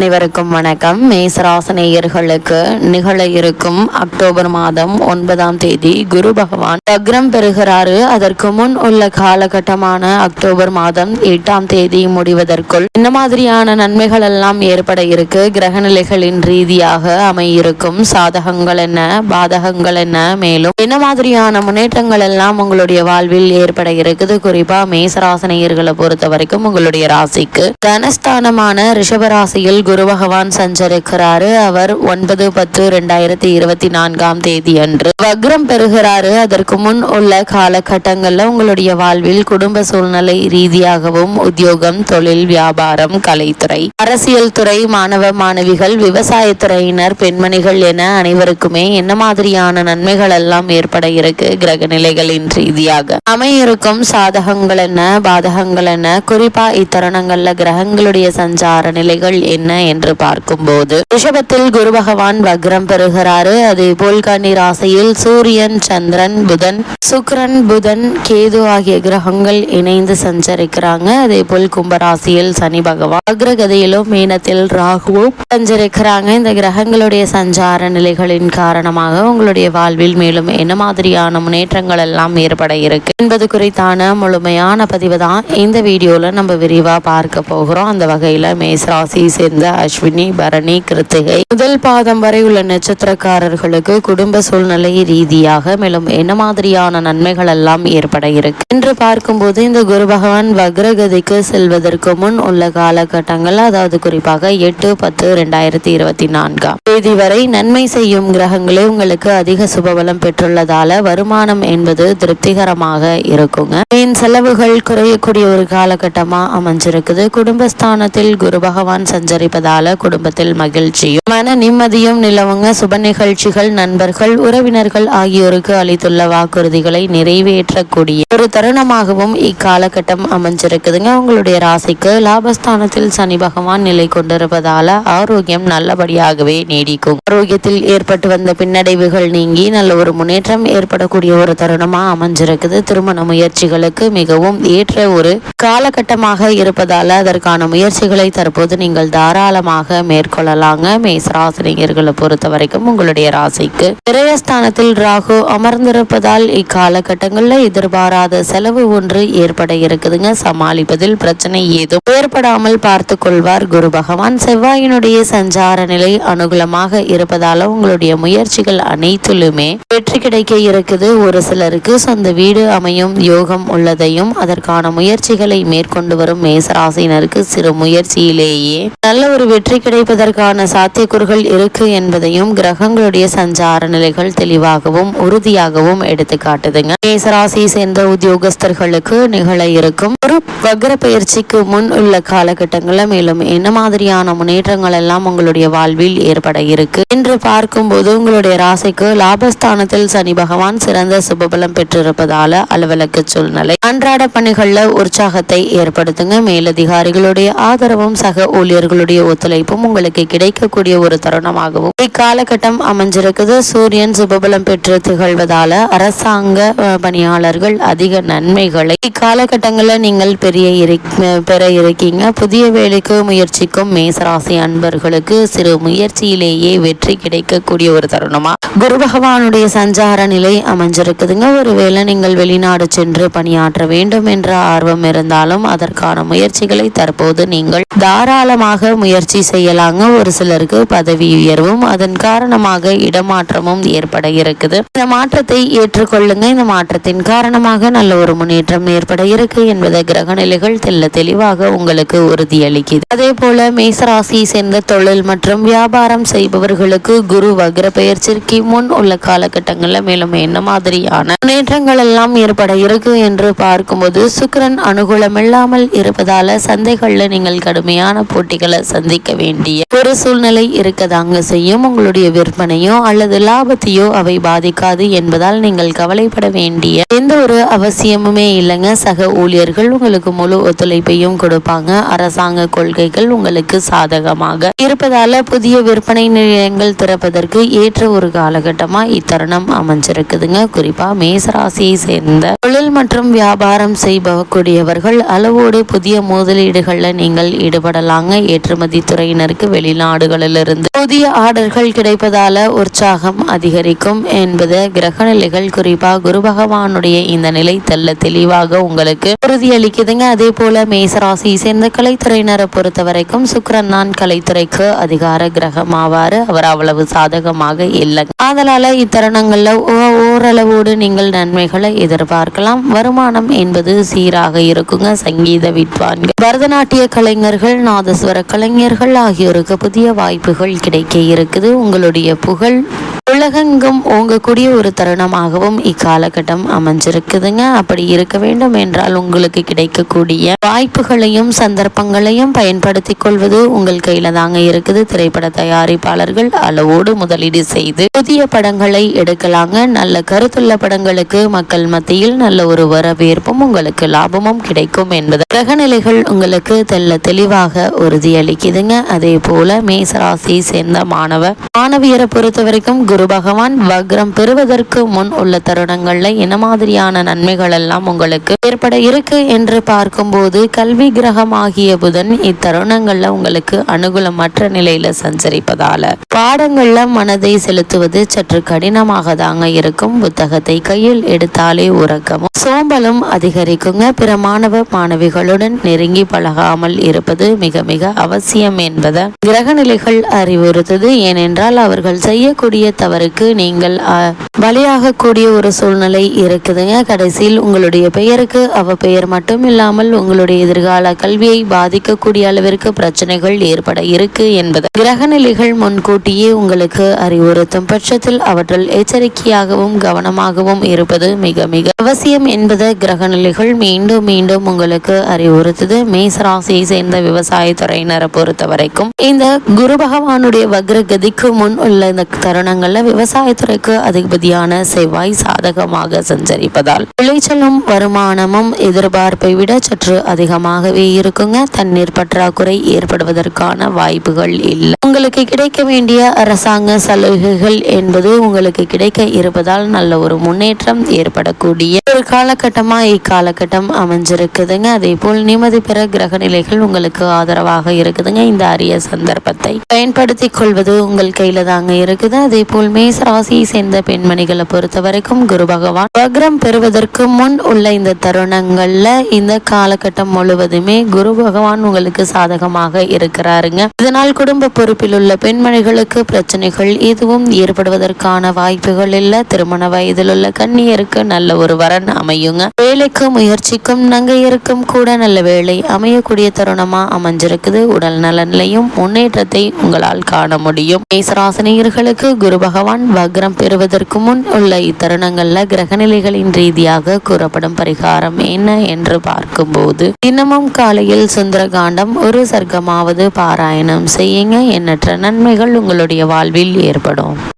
அனைவருக்கும் வணக்கம். மேசராசினியர்களுக்கு நிகழ இருக்கும் அக்டோபர் மாதம் 9ஆம் தேதி குரு பகவான் வக்ரம் பெறுகிறாரு. அதற்கு முன் உள்ள காலகட்டமான அக்டோபர் மாதம் 8ஆம் தேதி முடிவதற்குள் இந்த மாதிரியான நன்மைகள் எல்லாம் ஏற்பட இருக்கு. கிரக நிலைகளின் ரீதியாக அமையிருக்கும் சாதகங்கள் என்ன, பாதகங்கள் என்ன, மேலும் என்ன மாதிரியான முன்னேற்றங்கள் எல்லாம் உங்களுடைய வாழ்வில் ஏற்பட இருக்குது. குறிப்பா மேசராசினியர்களை பொறுத்த வரைக்கும் உங்களுடைய ராசிக்கு தனஸ்தானமான ரிஷபராசியில் குரு பகவான் சஞ்சரிக்கிறாரு. அவர் 9/10/2024 தேதி அன்று வக்ரம் பெறுகிறாரு. அதற்கு முன் உள்ள காலகட்டங்கள்ல உங்களுடைய வாழ்வில் குடும்ப சூழ்நிலை ரீதியாகவும் உத்தியோகம், தொழில், வியாபாரம், கலைத்துறை, அரசியல் துறை, மாணவ மாணவிகள், விவசாயத்துறையினர், பெண்மணிகள் என அனைவருக்குமே என்ன மாதிரியான நன்மைகள் எல்லாம் ஏற்பட இருக்கு. கிரக நிலைகளின் ரீதியாக அமையிருக்கும் சாதகங்கள் என்ன, பாதகங்கள் என்ன, குறிப்பா இத்தருணங்கள்ல கிரகங்களுடைய சஞ்சார நிலைகள் என்ன என்று பார்க்கும்போது ரிஷபத்தில் குரு பகவான் வக்ரம் பெறுகிறாரு. அதே போல் கன்னி ராசியில் சூரியன், சந்திரன், புதன், சுக்கிரன், புதன், கேது ஆகிய கிரகங்கள் இணைந்து சஞ்சரிக்கிறாங்க. அதே போல் கும்பராசியில் சனி பகவான் அக்ரகதியிலும் மீனத்தில் ராகுவும் சஞ்சரிக்கிறாங்க. இந்த கிரகங்களுடைய சஞ்சார நிலைகளின் காரணமாக உங்களுடைய வாழ்வில் மேலும் என்ன மாதிரியான முன்னேற்றங்கள் எல்லாம் ஏற்பட இருக்கு என்பது குறித்தான முழுமையான பதிவு தான் இந்த வீடியோல நம்ம விரிவா பார்க்க போகிறோம். அந்த வகையில மேசராசி சேர்ந்த அஸ்வினி, பரணி, கிருத்திகை முதல் பாதம் வரை உள்ள நட்சத்திரக்காரர்களுக்கு குடும்ப சூழ்நிலை ரீதியாக மேலும் என்ன மாதிரியான நன்மைகள் எல்லாம் ஏற்பட இருக்கு என்று பார்க்கும்போது இந்த குரு பகவான் வக்ரகதிக்கு செல்வதற்கு முன் உள்ள காலகட்டங்கள், அதாவது குறிப்பாக 8/10/2024 தேதி வரை நன்மை செய்யும் கிரகங்களே உங்களுக்கு அதிக சுபபலம் பெற்றுள்ளதால வருமானம் என்பது திருப்திகரமாக இருக்குங்க. என் செலவுகள் குறையக்கூடிய ஒரு காலகட்டமா அமைஞ்சிருக்குது. குடும்பஸ்தானத்தில் குரு பகவான் சஞ்சரிப்பதால குடும்பத்தில் மகிழ்ச்சியும் மன நிம்மதியும் நிலவுங்க. சுப நிகழ்ச்சிகள், நண்பர்கள், உறவினர்கள் ஆகியோருக்கு அளித்துள்ள வாக்குறுதிகளை நிறைவேற்றக்கூடிய ஒரு தருணமாகவும் இக்காலகட்டம் அமைஞ்சிருக்குதுங்க. உங்களுடைய ராசிக்கு லாபஸ்தானத்தில் சனி பகவான் நிலை கொண்டிருப்பதால ஆரோக்கியம் நல்லபடியாகவே நீடிக்கும். ஆரோக்கியத்தில் ஏற்பட்டு வந்த பின்னடைவுகள் நீங்கி நல்ல ஒரு முன்னேற்றம் ஏற்படக்கூடிய ஒரு தருணமா அமைஞ்சிருக்குது. திருமண முயற்சிகளுக்கு மிகவும் ஏற்ற ஒரு காலகட்டமாக இருப்பதால அதற்கான முயற்சிகளை தற்போது நீங்கள் தாராளமாக மேற்கொள்ளலாங்க. மேசராசினியர்களை பொறுத்த வரைக்கும் உங்களுடைய ராசிக்கு விரயஸ்தானத்தில் ராகு அமர்ந்திருப்பதால் இக்காலகட்டங்களில் எதிர்பாராத செலவு ஒன்று ஏற்பட இருக்குதுங்க. சமாளிப்பதில் பிரச்சனை ஏதும் ஏற்படாமல் பார்த்து கொள்வார் குரு பகவான். செவ்வாயினுடைய சஞ்சார நிலை அனுகூலமாக இருப்பதால உங்களுடைய முயற்சிகள் அனைத்திலுமே வெற்றி கிடைக்க இருக்குது. ஒரு சிலருக்கு சொந்த வீடு அமையும் யோகம் உள்ளதையும் அதற்கான முயற்சிகளை மேற்கொண்டு வரும் மேசராசினருக்கு சிறு முயற்சியிலேயே நல்ல ஒரு வெற்றி கிடைப்பதற்கான சாத்தியக்கூறுகள் இருக்கு என்பதையும் கிரகங்களுடைய சஞ்சார நிலைகள் தெளிவாகவும் உறுதியாகவும் எடுத்து காட்டுதுங்க. மேசராசி சேர்ந்த உத்தியோகஸ்தர்களுக்கு நிகழ இருக்கும் ஒரு வக்ர பயிற்சிக்கு முன் உள்ள காலகட்டங்களில் மேலும் என்ன மாதிரியான முன்னேற்றங்கள் எல்லாம் உங்களுடைய வாழ்வில் ஏற்பட இருக்கு என்று பார்க்கும்போது உங்களுடைய ராசிக்கு லாபஸ்தானத்தில் சனி பகவான் சிறந்த சுபபலம் பெற்றிருப்பதால அலுவலக சூழ்நிலை அன்றாட பணிகள்ல உற்சாகத்தை ஏற்படுத்துங்க. மேலதிகாரிகளுடைய ஆதரவும் சக ஊழியர்களுடைய ஒத்துழைப்பும் உங்களுக்கு கிடைக்கக்கூடிய ஒரு தருணமாகவும் இக்காலகட்டம் அமைஞ்சிருக்குது. சூரியன் சுபபலம் பெற்று திகழ்வதால அரசாங்க பணியாளர்கள் அதிக நன்மைகளை இக்காலகட்டங்களில் நீங்கள் பெற இருக்கீங்க. புதிய வேலைக்கு முயற்சிக்கும் மேசராசி அன்பர்களுக்கு சிறு முயற்சியிலேயே வெற்றி கிடைக்கக்கூடிய ஒரு தருணமா குரு பகவானுடைய சஞ்சார நிலை அமைஞ்சிருக்குதுங்க. ஒருவேளை நீங்கள் வெளிநாடு சென்று பணியாற்ற வேண்டும் என்ற ஆர்வம் இருந்தாலும் அதற்கான முயற்சிகளை தற்போது நீங்கள் தாராளமாக முயற்சி செய்யலாங்க. ஒரு சிலருக்கு பதவி உயர்வும் அதன் காரணமாக இடமாற்றமும் ஏற்பட இருக்குது. இந்த மாற்றத்தை ஏற்றுக்கொள்ளுங்க. இந்த மாற்றத்தின் காரணமாக நல்ல ஒரு முன்னேற்றம் ஏற்பட இருக்கு என்பதை கிரக நிலைகள் தெளிவாக உங்களுக்கு உறுதியளிக்குது. அதே போல மேசராசி சேர்ந்த தொழில் மற்றும் வியாபாரம் செய்பவர்களுக்கு குரு வக்ர பெயர்ச்சிக்கு முன் உள்ள காலகட்டங்களில் மேலும் என்ன மாதிரியான முன்னேற்றங்கள் எல்லாம் ஏற்பட இருக்கு என்று பார்க்கும்போது சுக்கிரன் அனுகூலம் இல்லாமல் இருப்பதால சந்தைகள்ல நீங்கள் கடுமையான போட்டிகளை சந்திக்க வேண்டிய ஒரு சூழ்நிலை இருக்கதாங்க செய்யும். உங்களுடைய விற்பனையோ அல்லது லாபத்தையோ அவை பாதிக்காது என்பதால் நீங்கள் கவலைப்பட வேண்டிய எந்த ஒரு அவசியமுமே இல்லைங்க. சக ஊழியர்கள் உங்களுக்கு முழு ஒத்துழைப்பையும் கொடுப்பாங்க. அரசாங்க கொள்கைகள் உங்களுக்கு சாதகமாக இருப்பதால புதிய விற்பனை நிலையங்கள் திறப்பதற்கு ஏற்ற ஒரு காலகட்டமா இத்தருணம் அமைஞ்சிருக்குதுங்க. குறிப்பா மேசராசியை சேர்ந்த தொழில் மற்றும் வியாபாரம் செய்யக்கூடியவர்கள் அளவோடு புதிய முதலீடுகள்ல நீங்கள் ஈடுபடலாங்க. ஏற்றுமதி ஏற்றுமதி துறையினருக்கு வெளிநாடுகளிலிருந்து புதிய ஆர்டர்கள் கிடைப்பதால உற்சாகம் அதிகரிக்கும் என்பது கிரகநிலைகள். குறிப்பா குரு பகவானுடைய இந்த நிலை தெளிவாக உங்களுக்கு உறுதியளிக்குதுங்க. அதே போல மேசராசி சேர்ந்த கலைத்துறையினரை பொறுத்த வரைக்கும் சுக்கிரன் தான் கலைத்துறைக்கு அதிகார கிரகம் ஆவாரு. அவர் அவ்வளவு சாதகமாக இல்லை. அதனால இத்தருணங்கள்ல ஓரளவோடு நீங்கள் நன்மைகளை எதிர்பார்க்கலாம். வருமானம் என்பது சீராக இருக்குங்க. சங்கீத வித்வான்கள், பரதநாட்டிய கலைஞர்கள், நாதஸ்வர கலைஞர்கள் ஆகியோருக்கு புதிய வாய்ப்புகள் கிடைக்க இருக்குது. உங்களுடைய புகழ் உலகெங்கும் ஓங்கக்கூடிய ஒரு தருணமாகவும் இக்காலகட்டம் அமைஞ்சிருக்குதுங்க. அப்படி இருக்க வேண்டும் என்றால் உங்களுக்கு கிடைக்கக்கூடிய வாய்ப்புகளையும் சந்தர்ப்பங்களையும் பயன்படுத்தி கொள்வது உங்கள் கையில தாங்க இருக்குது. திரைப்பட தயாரிப்பாளர்கள் அளவோடு முதலீடு செய்து புதிய படங்களை எடுக்கலாங்க. நல்ல கருத்துள்ள படங்களுக்கு மக்கள் மத்தியில் நல்ல ஒரு வரவேற்பும் உங்களுக்கு லாபமும் கிடைக்கும் என்பது கிரகநிலைகள் உங்களுக்கு தெளிவாக உறுதியளிக்குதுங்க. அதே போல மேசராசியை சேர்ந்த மாணவியரை பொறுத்த வரைக்கும் குரு பகவான் வக்ரம் பெறுவதற்கு முன் உள்ள தருணங்கள்ல என்ன மாதிரியான நன்மைகள் எல்லாம் உங்களுக்கு ஏற்பட இருக்கு என்று பார்க்கும்போது, கல்வி கிரகம் ஆகிய புதன் இத்தருணங்கள்ல உங்களுக்கு அனுகூலமற்ற நிலையில சஞ்சரிப்பதால பாடங்கள்ல மனதை செலுத்துவது சற்று கடினமாக தாங்க இருக்கும். புத்தகத்தை கையில் எடுத்தாலே உறக்கமும் சோம்பலும் அதிகரிக்குங்க. பிற மாணவிகளுடன் நெருங்கி பழகாமல் இருப்பது மிக மிக அவசியம் என்பதை கிரகநிலைகள் அறிவுறுத்துது. ஏனென்றால் அவர்கள் செய்யக்கூடிய தவறுக்கு நீங்கள் பலியாகக்கூடிய ஒரு சூழ்நிலை இருக்குதுங்க. கடைசியில் உங்களுடைய பெயருக்கு அவ பெயர் மட்டும் இல்லாமல் உங்களுடைய எதிர்கால கல்வியை பாதிக்கக்கூடிய அளவிற்கு பிரச்சனைகள் ஏற்பட இருக்கு என்பது கிரகநிலைகள் முன்கூட்டியே உங்களுக்கு அறிவுறுத்தும் பட்சத்தில் அவற்றில் எச்சரிக்கையாகவும் கவனமாகவும் இருப்பது மிக மிக அவசியம் என்பது கிரகநிலைகள் மீண்டும் மீண்டும் உங்களுக்கு அறிவுறுத்துது. மேசராசியை சேர்ந்த விவசாய துறையினரை பொறுத்த வரைக்கும் இந்த குரு பகவானுடைய வக்ரகதிக்கு முன் உள்ள இந்த தருணங்கள்ல விவசாயத்துறைக்கு அதிபதியான செவ்வாய் சாதகமாக சஞ்சரிப்பதால் விளைச்சலும் வருமானமும் எதிர்பார்ப்பை விட சற்று அதிகமாகவே இருக்குங்க. தண்ணீர் பற்றாக்குறை ஏற்படுவதற்கான வாய்ப்புகள் இல்லை. உங்களுக்கு கிடைக்க வேண்டிய அரசாங்க சலுகைகள் என்பது உங்களுக்கு கிடைக்க இருப்பதால் நல்ல ஒரு முன்னேற்றம் ஏற்படக்கூடிய ஒரு காலகட்டமா இக்காலகட்டம் அமைஞ்சிருக்குதுங்க. அதே போல் நிம்மதி பெற கிரக நிலைகள் உங்களுக்கு ஆதரவாக இருக்குதுங்க. இந்த அரிய சந்தர்ப்பத்தை பயன்படுத்திக் கொள்வது உங்கள் கையில தாங்க இருக்குது. அதே போல் மேச ராசியை சேர்ந்த பெண்மணிகளை பொறுத்த வரைக்கும் குரு பகவான் வக்ரம் பெறுவதற்கு முன் உள்ள இந்த தருணங்கள்ல இந்த காலகட்டம் முழுவதுமே குரு பகவான் உங்களுக்கு சாதகமாக இருக்கிறாருங்க. இதனால் குடும்ப பொறுப்பில் உள்ள பெண்மணிகளுக்கு பிரச்சனைகள் எதுவும் ஏற்படுவதற்கான வாய்ப்புகள் இல்ல. திருமண வயதில் உள்ள கன்னியருக்கு நல்ல ஒரு வரன் அமையுங்க. வேலைக்கு முயற்சிக்கும் நங்கையருக்கும் கூட நல்ல வேலை அமையக்கூடிய தருணமா அமைஞ்சிருக்குது. உடல் நலனிலையும் முன்னேற்றத்தை உங்களால் காண முடியும். மேசராசினியர்களுக்கு குரு பகவான் வக்ரம் பெறுவதற்கு முன் உள்ள இத்தருணங்கள்ல கிரகநிலைகளின் ரீதியாக கூறப்படும் பரிகாரம் என்ன என்று பார்க்கும்போது, தினமும் காலையில் சுந்தரகாண்டம் ஒரு சர்க்கமாவது பாராயணம் செய்யுங்க. எண்ணற்ற நன்மைகள் உங்களுடைய வாழ்வில் ஏற்படும்.